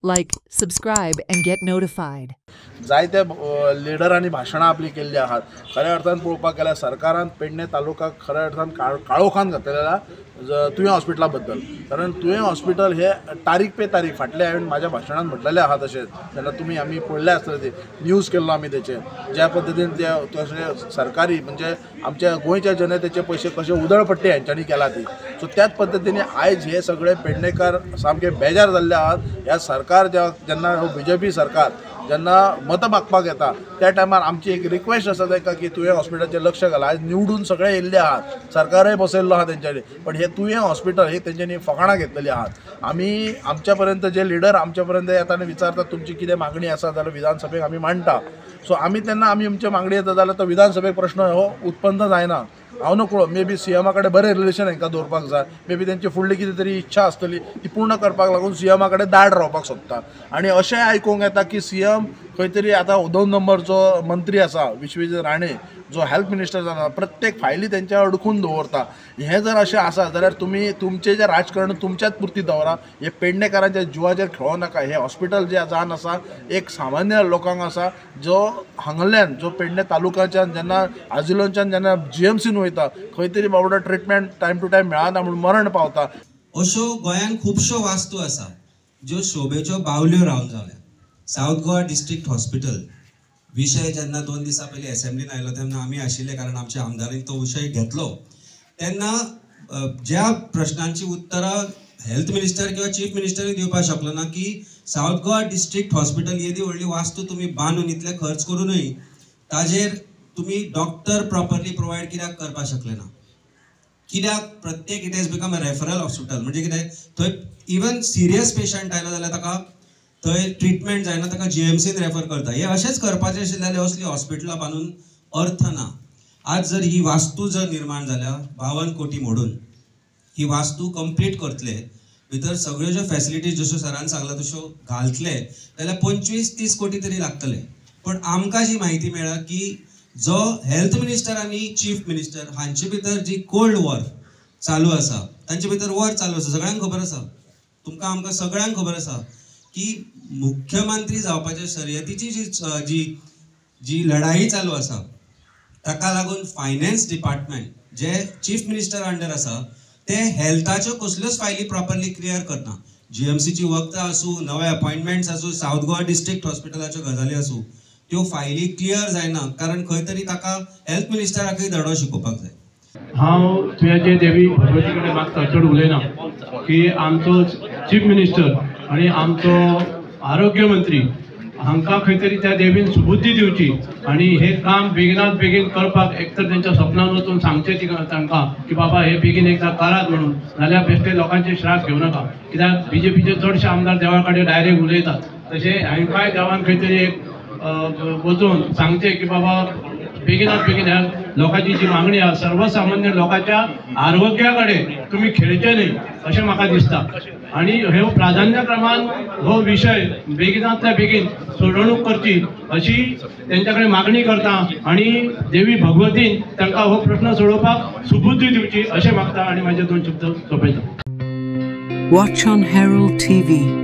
Like, subscribe, and get notified. जायते लिडरांनी भाषणां आपली केल्ली आहात. खऱ्या अर्थान पळोवपाक गेल्यार सरकारान पेडणे तालुक्याक खऱ्या अर्थान काळोखान घातलेला तुवें हॉस्पिटला बद्दल. कारण तुवें हॉस्पिटल हे तारीख पे तारीख फाटले हांवें म्हाज्या भाशणांत म्हटलेलें आहा. तशेंच जेन्ना तुमी आमी पळयले आसतले ते न्यूज केल्लो आमी तेचेर ज्या पद्दतीन ते सरकारी म्हणजे आमच्या गोंयच्या जनतेचे पयशे कशे उधळपट्टी हांच्यांनी केला ती. सो त्याच पद्दतीने आयज हे सगळे पेडणेकार सामके बेजार जाल्ले आहात. ह्या सरकार जेन्ना BJP सरकार जेन्ना मत मागपाक येता त्या टायमार आमची एक रिक्वेस्ट आसा ताका की तुवें हॉस्पिटलाचेर लक्ष घाल. आयज निवडून सगळे येयल्ले आहात, सरकारय बसयल्लो आहा तेंच्यांनी, पण हे तुवें हॉस्पिटल हे तेंच्यांनी फकाणां घेतलेली आहात. आमी आमच्या पर्यंत जे लिडर आमच्या पर्यंत येता आनी विचारतात तुमची कितें मागणी आसा जाल्यार विधानसभेक आमी मांडटा. सो आमी तेन्ना आमची मागणी येता जाल्यार तो विधानसभेक प्रश्न हो उत्पन्न जायना. हांव नकळो मे बी CMा कडेन बरें रिलेशन हांकां दवरपाक जाय. मे बी तेंची फुडली कितें तरी इच्छा आसतली ती पूर्ण करपाक लागून CMा कडेन दाड रावपाक सोदता. आनी अशें आयकूंक येता की CM खंय तरी आतां 2 नंबरचो मंत्री आसा विश्वजीत राणे जो हेल्थ मिनिस्टर जाता प्रत्येक फायली तेंच्या अडकून दवरता. हें जर अशें आसा जाल्यार तुमी तुमचें जें राजकारण तुमच्याच पुरती दवरा. हे पेडणेकारांच्या जिवाचेर खेळों नाका. हे हॉस्पिटल जें जावन आसा एक सामान्य लोकांक आसा जो हांगल्यान जो पेडणे तालुक्याच्यान जेन्ना आजिलोनच्यान जेन्ना GMCन वयता खंय तरी बाबडो ट्रिटमेंट टायम टू टायम मेळना म्हणून मरण पावता. अश्यो गोंयान खुबश्यो वास्तू आसा ज्यो शोभेच्यो बावल्यो रावन जाल्या. सावथ गोवा डिस्ट्रिक्ट हॉस्पिटल विशय जेन्ना 2 दिसां पयलीं असेंब्लीन आयलो तेन्ना आमी आशिल्ले कारण आमच्या आमदारांनी तो विशय घेतलो तेन्ना ज्या प्रश्नांची उत्तरां हेल्थ मिनिस्टर किंवा चीफ मिनिस्टरूय दिवपाक शकलो ना की सावथ गोवा डिस्ट्रिक्ट हॉस्पिटल येदी व्हडली वास्तू तुमी बांदून इतले खर्च करूनय ताजेर तुमी डॉक्टर प्रॉपरली प्रोवायड कित्याक करपाक शकले ना. कित्याक प्रत्येक it has become a referral hospital म्हणजे कितें थंय इवन सिरियस पेशंट आयलो जाल्यार ताका थंय ट्रिटमेंट जायना ताका GMCन रेफर करता. हे अशेंच करपाचें आशिल्लें जाल्यार असली हॉस्पिटलां बांदून अर्थ ना. आज जर ही वास्तू जर निर्माण जाल्या 52 कोटी मोडून ही वास्तू कंप्लीट करतले भितर सगळ्यो ज्यो फॅसिलिटीज जश्यो सरान सांगला तश्यो घालतले जाल्यार 25-30 कोटी तरी लागतले. पण आमकां जी म्हायती मेळ्ळा की जो हेल्थ मिनिस्टर आनी चीफ मिनिस्टर हांचे भितर जी कोल्ड वॉर चालू आसा तांचे भितर वॉर चालू आसा. सगळ्यांक खबर आसा, तुमकां आमकां सगळ्यांक खबर आसा की मुख्यमंत्री जावपाच्या शर्यतीची जी लढाई चालू आसा ताका लागून फायनान्स डिपार्टमेंट जे चीफ मिनिस्टर अंडर आसा ते हेल्थाच्यो कसल्योच फायली प्रॉपरली क्लियर करना. GMCची वखदां आसूं, नवे अपॉइंटमेंट्स आसूं, सावथ गोवा डिस्ट्रिक्ट हॉस्पिटलाच्यो गजाली आसूं, त्यो फायली क्लियर जायना कारण खंय तरी ताका हेल्थ मिनिस्टराकय धडो शिकोवपाक जाय. हांव तुवें देवी भगवती कडेन मागता चड उलयना की आमचो चीफ मिनिस्टर आनी आमचो आरोग्य मंत्री हांकां खंय तरी त्या देवीन सुबुद्धी दिवची आनी हे काम बेगिनात बेगीन करपाक एक तर तेंच्या स्वप्नान वचून सांगचें तांकां की बाबा हे बेगीन एकदां करात म्हणून. नाल्यार बेश्टे लोकांचे श्रास घेवं नाका. कित्याक BJPचे चडशे आमदार देवा कडेन डायरेक्ट उलयतात. तशें हांकांय देवान खंय तरी एक वचून सांगचें की बाबा बेगिनात बेगीन ह्या लोकांची जी मागणी आसा सर्वसामान्य लोकांच्या आरोग्या कडेन तुमी खेळचे न्ही अशें म्हाका दिसता. आनी हे प्राधान्यक्रमान हो विशय बेगिनांतल्या बेगीन सोडवणूक करची अशी तेंच्या कडेन मागणी करता आनी देवी भगवतीन तांकां हो प्रश्न सोडोवपाक सुबुद्धी दिवची अशें मागता आनी म्हाजे 2 शब्द सोंपयता. Watch on Herald TV.